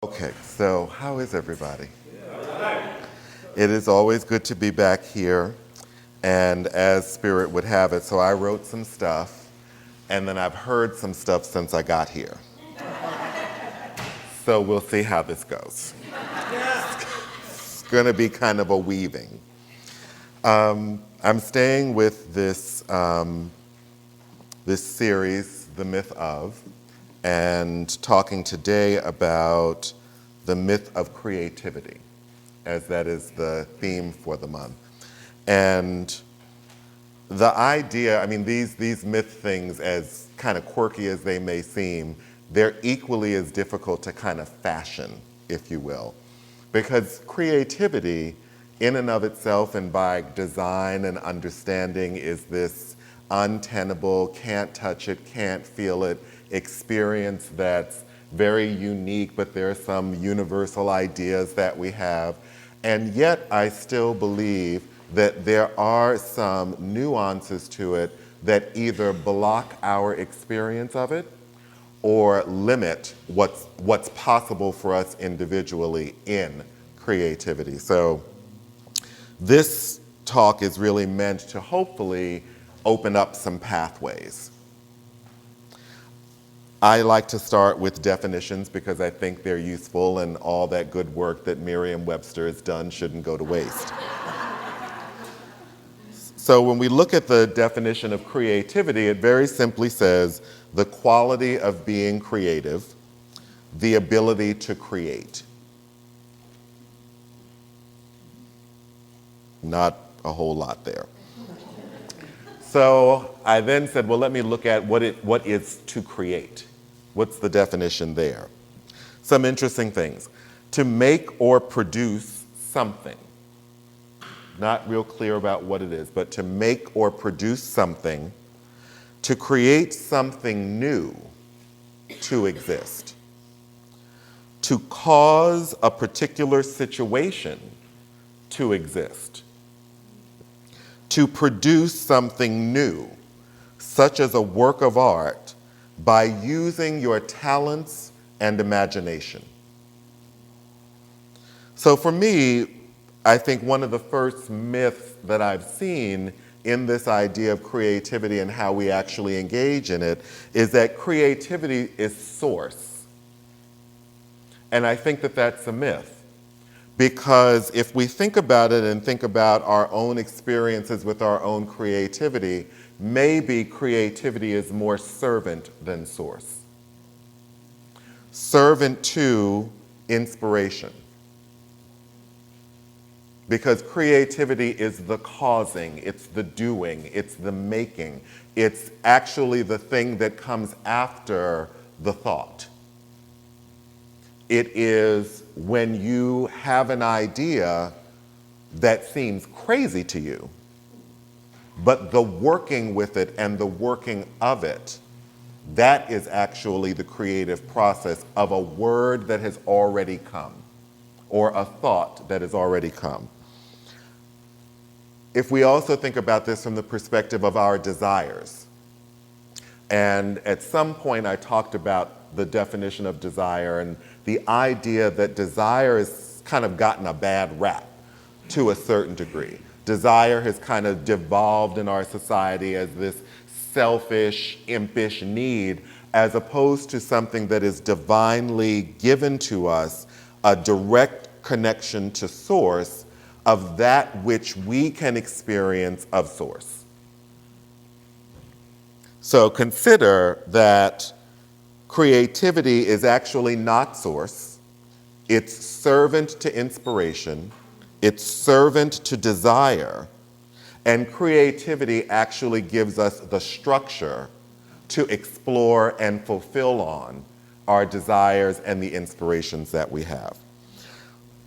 Okay, so how is everybody? It is always good to be back here, and as Spirit would have it, so I wrote some stuff, and then I've heard some stuff since I got here. So we'll see how this goes. It's going to be kind of a weaving. I'm staying with this series, The Myth of, and talking today about the myth of creativity, as that is the theme for the month. And the idea, these myth things, as kind of quirky as they may seem, they're equally as difficult to kind of fashion, if you will. Because creativity, in and of itself and by design and understanding, is this untenable, can't touch it, can't feel it experience that's very unique, but there are some universal ideas that we have. And yet I still believe that there are some nuances to it that either block our experience of it or limit what's possible for us individually in creativity. So this talk is really meant to hopefully open up some pathways. I like to start with definitions because I think they're useful, and all that good work that Merriam-Webster has done shouldn't go to waste. So when we look at the definition of creativity, it very simply says the quality of being creative, the ability to create. Not a whole lot there. So I then said, well, let me look at what is to create. What's the definition there? Some interesting things. To make or produce something. Not real clear about what it is, but to make or produce something, to create something new to exist, to cause a particular situation to exist, to produce something new, such as a work of art, by using your talents and imagination. So for me, I think one of the first myths that I've seen in this idea of creativity and how we actually engage in it is that creativity is source. And I think that that's a myth. Because if we think about it and think about our own experiences with our own creativity, maybe creativity is more servant than source. Servant to inspiration. Because creativity is the causing, it's the doing, it's the making. It's actually the thing that comes after the thought. It is when you have an idea that seems crazy to you, but the working with it and the working of it, that is actually the creative process of a word that has already come, or a thought that has already come. If we also think about this from the perspective of our desires, and at some point I talked about the definition of desire and the idea that desire has kind of gotten a bad rap to a certain degree. Desire has kind of devolved in our society as this selfish, impish need, as opposed to something that is divinely given to us, a direct connection to source of that which we can experience of source. So consider that creativity is actually not source. It's servant to inspiration. It's servant to desire. And creativity actually gives us the structure to explore and fulfill on our desires and the inspirations that we have.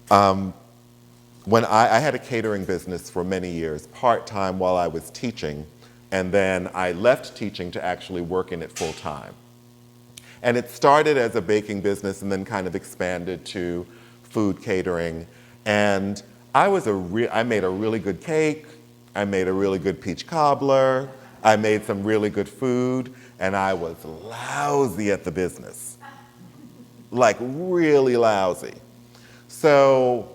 When I had a catering business for many years, part-time while I was teaching, and then I left teaching to actually work in it full-time. And it started as a baking business and then kind of expanded to food catering. And I made a really good cake, I made a really good peach cobbler, I made some really good food, and I was lousy at the business. like really lousy. So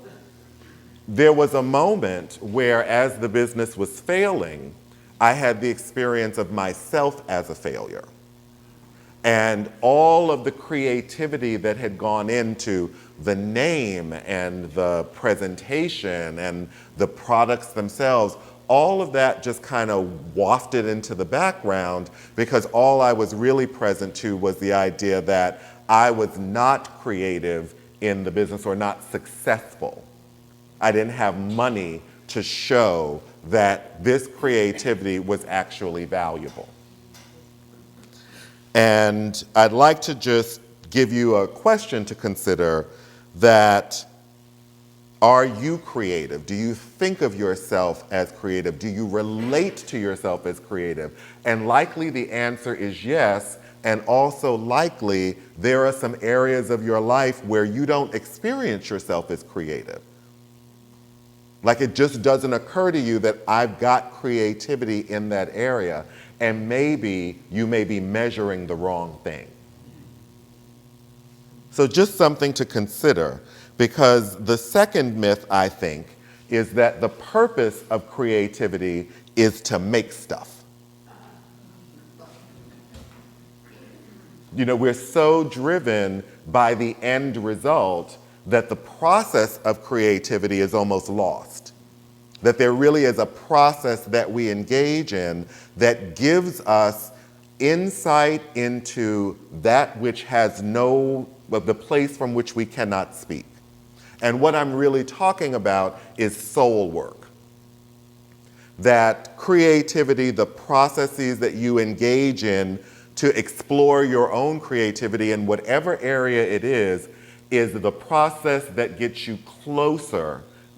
there was a moment where, as the business was failing, I had the experience of myself as a failure. And all of the creativity that had gone into the name and the presentation and the products themselves, all of that just kind of wafted into the background because all I was really present to was the idea that I was not creative in the business or not successful. I didn't have money to show that this creativity was actually valuable. And I'd like to just give you a question to consider that, are you creative? Do you think of yourself as creative? Do you relate to yourself as creative? And likely the answer is yes, and also likely there are some areas of your life where you don't experience yourself as creative. Like it just doesn't occur to you that I've got creativity in that area, and maybe you may be measuring the wrong thing. So just something to consider, because the second myth, I think, is that the purpose of creativity is to make stuff. You know, we're so driven by the end result that the process of creativity is almost lost. That there really is a process that we engage in that gives us insight into that which has the place from which we cannot speak. And what I'm really talking about is soul work. That creativity, the processes that you engage in to explore your own creativity in whatever area it is the process that gets you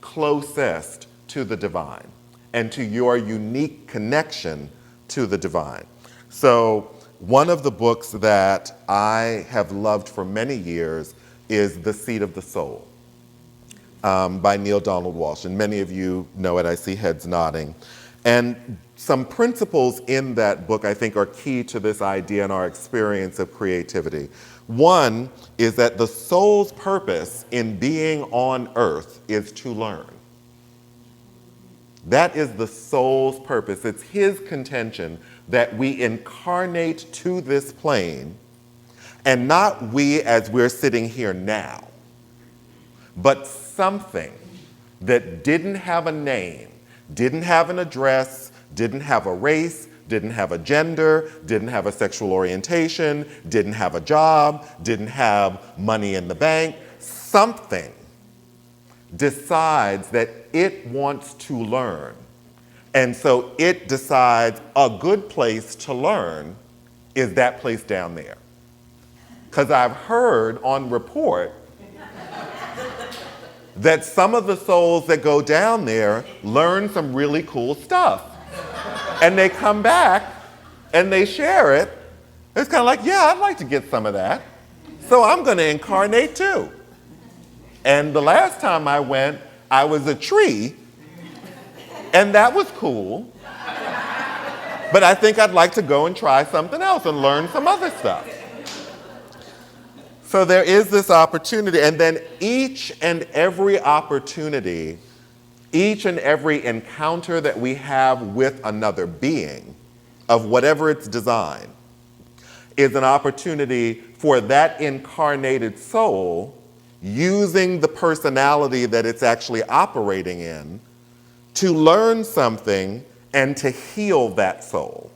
closest to the divine and to your unique connection to the divine. So one of the books that I have loved for many years is The Seat of the Soul by Neale Donald Walsch. And many of you know it, I see heads nodding. And some principles in that book I think are key to this idea and our experience of creativity. One is that the soul's purpose in being on earth is to learn. That is the soul's purpose. It's his contention that we incarnate to this plane, and not we as we're sitting here now, but something that didn't have a name, didn't have an address, didn't have a race, didn't have a gender, didn't have a sexual orientation, didn't have a job, didn't have money in the bank. Something decides that it wants to learn. And so it decides a good place to learn is that place down there. Because I've heard on report that some of the souls that go down there learn some really cool stuff. And they come back and they share it. It's kind of like, yeah, I'd like to get some of that. So I'm going to incarnate too. And the last time I went, I was a tree, and that was cool. But I think I'd like to go and try something else and learn some other stuff. So there is this opportunity, and then each and every opportunity, each and every encounter that we have with another being, of whatever its design, is an opportunity for that incarnated soul, using the personality that it's actually operating in, to learn something and to heal that soul.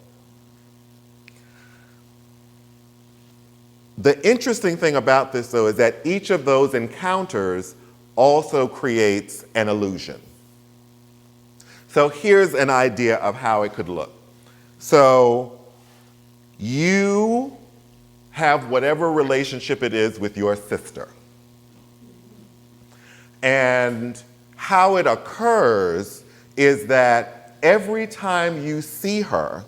The interesting thing about this, though, is that each of those encounters also creates an illusion. So here's an idea of how it could look. So you have whatever relationship it is with your sister. And how it occurs is that every time you see her,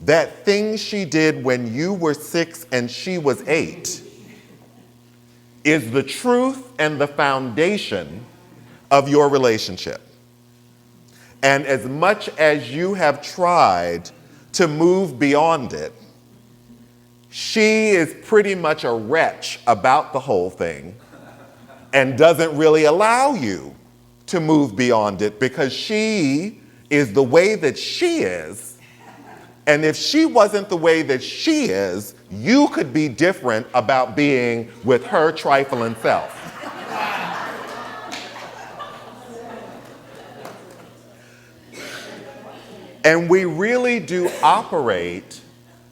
that thing she did when you were 6 and she was 8 is the truth and the foundation of your relationship. And as much as you have tried to move beyond it, She is pretty much a wretch about the whole thing and doesn't really allow you to move beyond it because she is the way that she is. And if she wasn't the way that she is, you could be different about being with her trifling self. And we really do operate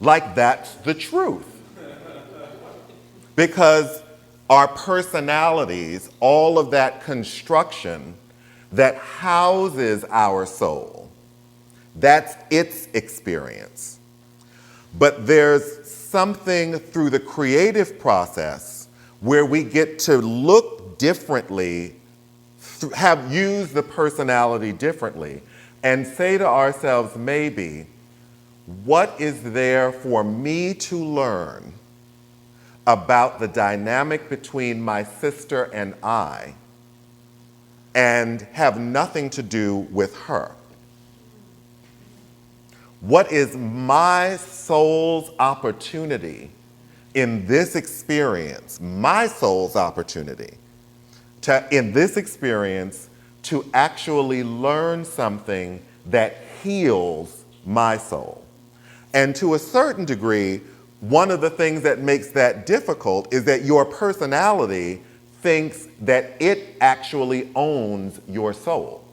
like that's the truth. Because our personalities, all of that construction that houses our soul, that's its experience. But there's something through the creative process where we get to look differently, use the personality differently, and say to ourselves, maybe, what is there for me to learn about the dynamic between my sister and I, and have nothing to do with her? What is my soul's opportunity in this experience, my soul's opportunity in this experience to actually learn something that heals my soul? And to a certain degree, one of the things that makes that difficult is that your personality thinks that it actually owns your soul.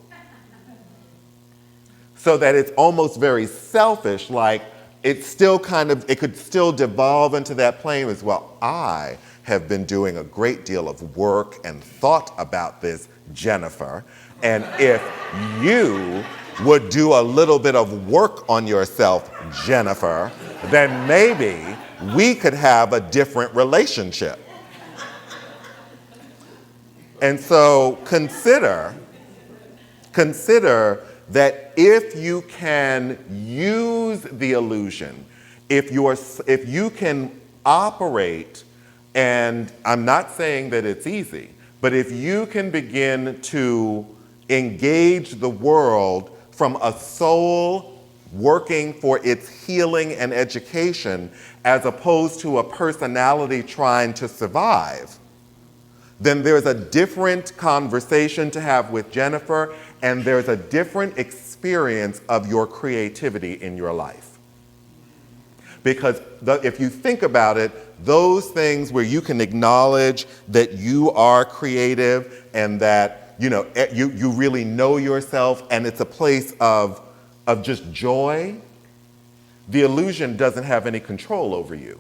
So that it's almost very selfish, like it could still devolve into that plane as well. I have been doing a great deal of work and thought about this, Jennifer. And if you would do a little bit of work on yourself, Jennifer, then maybe we could have a different relationship. And so consider that if you can use the illusion, if you can operate, and I'm not saying that it's easy, but if you can begin to engage the world from a soul working for its healing and education as opposed to a personality trying to survive, then there's a different conversation to have with Jennifer, and there's a different experience of your creativity in your life. Because if you think about it, those things where you can acknowledge that you are creative and that you really know yourself, and it's a place of just joy, the illusion doesn't have any control over you.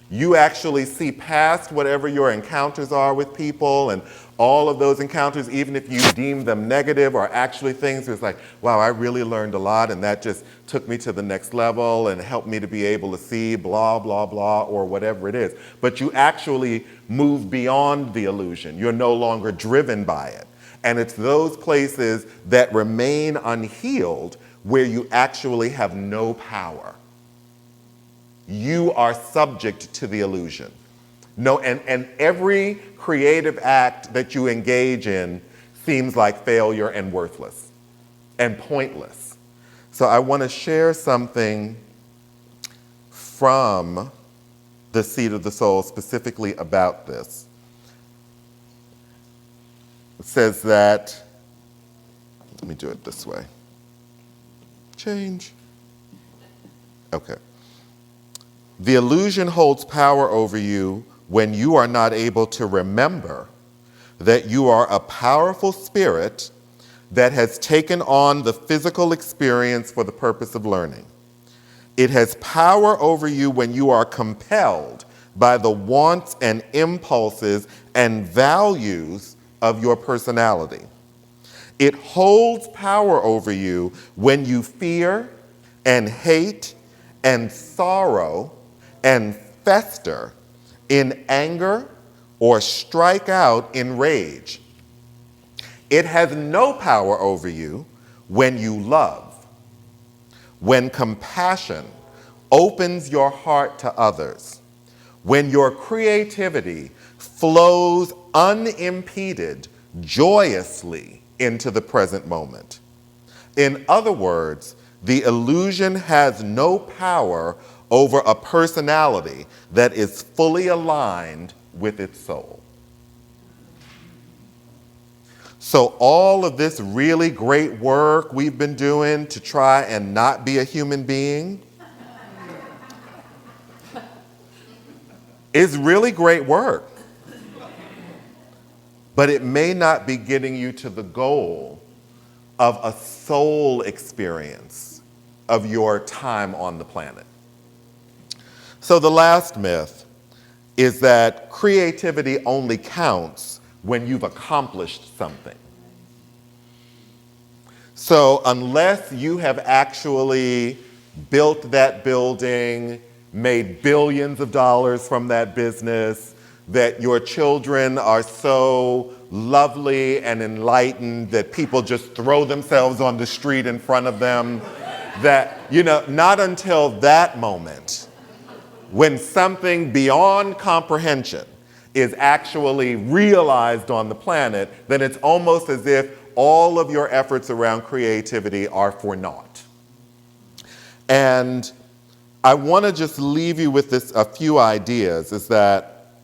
You actually see past whatever your encounters are with people, and all of those encounters, even if you deem them negative, are actually things where it's like, wow, I really learned a lot, and that just took me to the next level and helped me to be able to see blah, blah, blah, or whatever it is. But you actually move beyond the illusion. You're no longer driven by it. And it's those places that remain unhealed where you actually have no power. You are subject to the illusion. No, and every creative act that you engage in seems like failure and worthless and pointless. So I want to share something from the Seat of the Soul specifically about this. It says that, let me do it this way. Change. Okay. The illusion holds power over you when you are not able to remember that you are a powerful spirit that has taken on the physical experience for the purpose of learning. It has power over you when you are compelled by the wants and impulses and values of your personality. It holds power over you when you fear and hate and sorrow and fester in anger or strike out in rage. It has no power over you when you love, when compassion opens your heart to others, when your creativity flows unimpeded, joyously into the present moment. In other words, the illusion has no power over a personality that is fully aligned with its soul. So all of this really great work we've been doing to try and not be a human being is really great work. But it may not be getting you to the goal of a soul experience of your time on the planet. So the last myth is that creativity only counts when you've accomplished something. So unless you have actually built that building, made billions of dollars from that business, that your children are so lovely and enlightened that people just throw themselves on the street in front of them, that, not until that moment, when something beyond comprehension is actually realized on the planet, then it's almost as if all of your efforts around creativity are for naught. And I want to just leave you with a few ideas, is that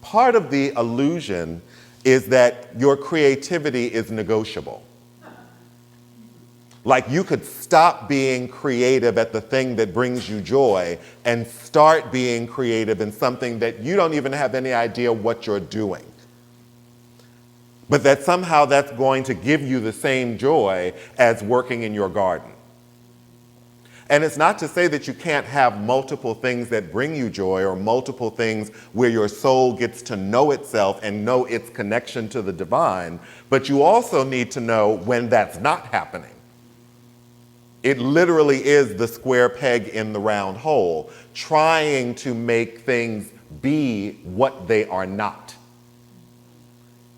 part of the illusion is that your creativity is negotiable. Like you could stop being creative at the thing that brings you joy and start being creative in something that you don't even have any idea what you're doing. But that somehow that's going to give you the same joy as working in your garden. And it's not to say that you can't have multiple things that bring you joy or multiple things where your soul gets to know itself and know its connection to the divine, but you also need to know when that's not happening. It literally is the square peg in the round hole, trying to make things be what they are not.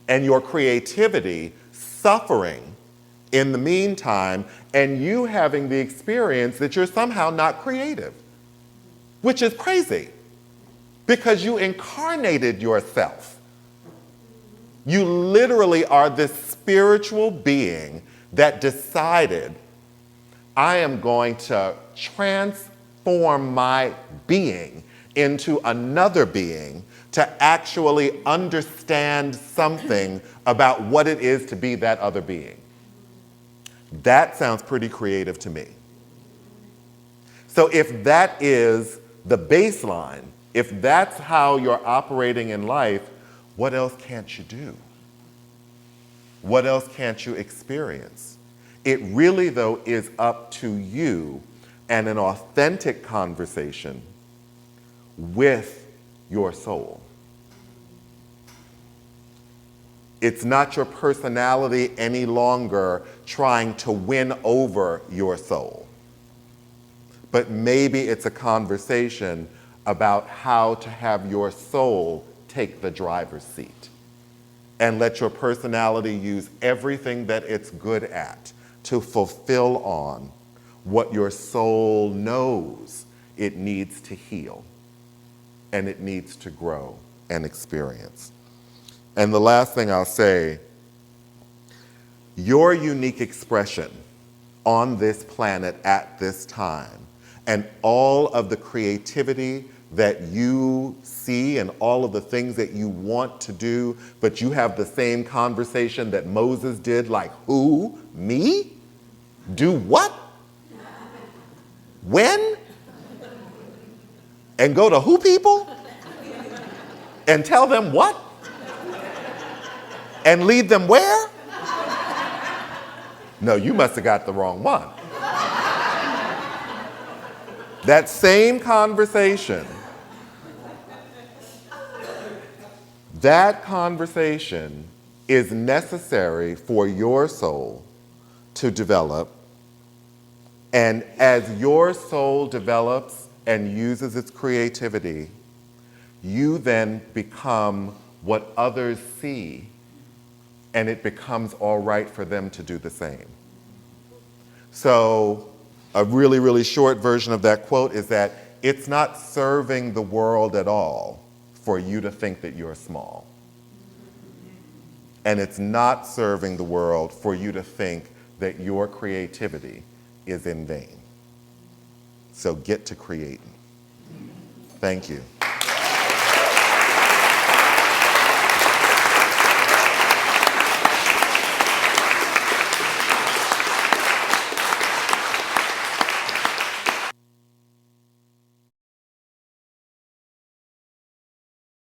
And your creativity suffering in the meantime, and you having the experience that you're somehow not creative, which is crazy because you incarnated yourself. You literally are this spiritual being that decided, I am going to transform my being into another being to actually understand something about what it is to be that other being. That sounds pretty creative to me. So if that is the baseline, if that's how you're operating in life, what else can't you do? What else can't you experience? It really, though, is up to you and an authentic conversation with your soul. It's not your personality any longer trying to win over your soul. But maybe it's a conversation about how to have your soul take the driver's seat and let your personality use everything that it's good at to fulfill on what your soul knows it needs to heal and it needs to grow and experience. And the last thing I'll say, your unique expression on this planet at this time and all of the creativity that you see and all of the things that you want to do, but you have the same conversation that Moses did, like, who? Me? Do what? When? And go to who people? And tell them what? And lead them where? No, you must have got the wrong one. That same conversation, is necessary for your soul to develop. And as your soul develops and uses its creativity, you then become what others see, and it becomes all right for them to do the same. So a really, really short version of that quote is that it's not serving the world at all for you to think that you're small. And it's not serving the world for you to think that your creativity is in vain. So get to creating. Thank you.